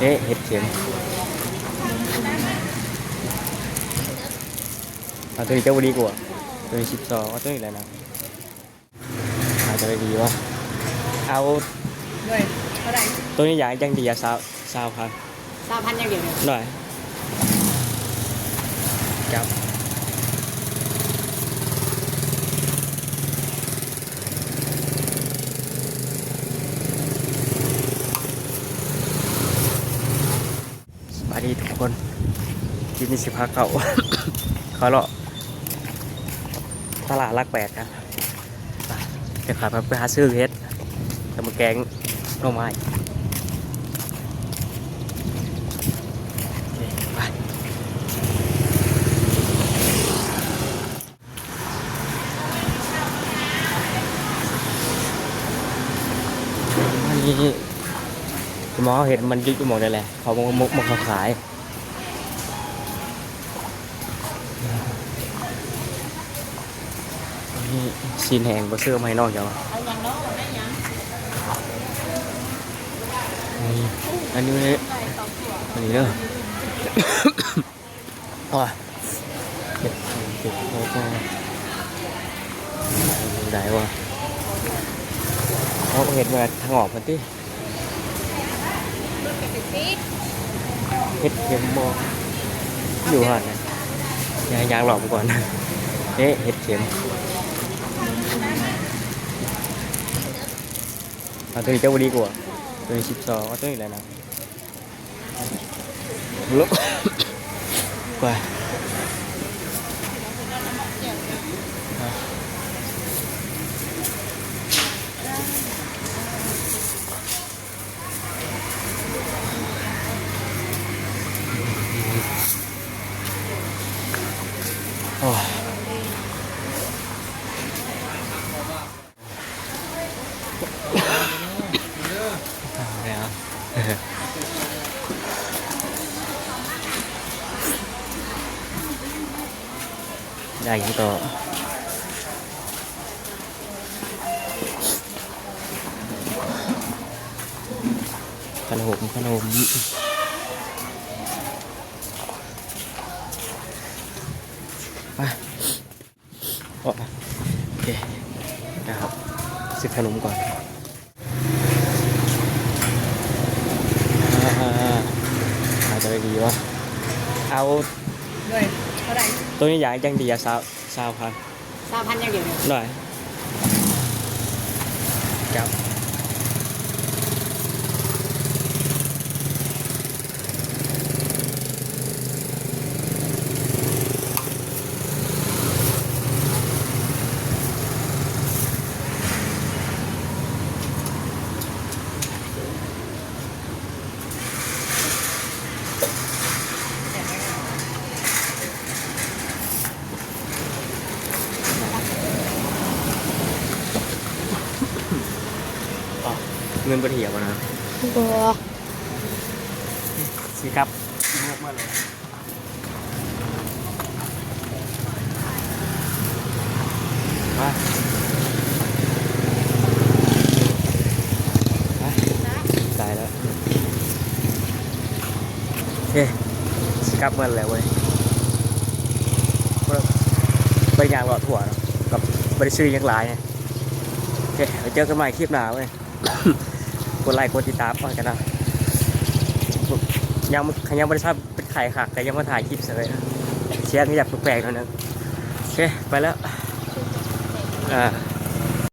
เห็ดเข็มเอาตัวนี้เจ้าบุรีกว่าตัวนี้12เอาตัวนี้อะไรนะอาจจะไปดีวะเอาด้วยเท่าไหร่ตัวนี้อย่างดีอะซาวครับ3,000อย่างเดียวหน่อยครับสวัสดีทุกคนที่มีสิพาเขา เขาเลาะตลาดรักแปดครับเดี๋ยวขับไปหาซื้อเฮ็ดจะมาแกงหน่อไม้ไปอันนี้หมอเห็นมันยึดอยู่หมดเลยแหละเขามาเขาขายนี่ซีนแหงบะเสื้อมาให้นอกจ้ะอันนี้อันนี้เด้ออ๋อเก็บแล้วก็ได้วะเขาเห็นมาทางออกมันที่เห็ดเข็มบออยู่ห่างนะยางหลอกไปก่อนนะเห็ดเข็มเอาตัวนี้เจ้าบุรีกว่าตัวนี้12เอาตัวนี้อะไรนะลุกไปโอ้ได้ยังต่อขนมไปโอเคนะครับซื้อขนมก่อนอาจจะไปดีวะเอาด้วยเท่าไหร่ตัวนี้อย่างดีอะซาวครับ3,000อย่างเดียวหน่อยครับเงินบริเหี่ยวนะบัวสิครับเมื่อเลยมาตายแล้วโอเคสิครับเมื่อไรเว้ยไปงานหลอดถั่วกับบริษัทยังหลายเนี่ยโอเคไปเจอกันใหม่คลิปหน้าเว้ยกดไลค์กดติดตามกันนะยังบริษัทเป็นไข่หักแต่ยังมาถ่ายคลิปเสร็จเชียร์นี่อยากแปลกๆหน่อยนึงโอเคไปแล้ว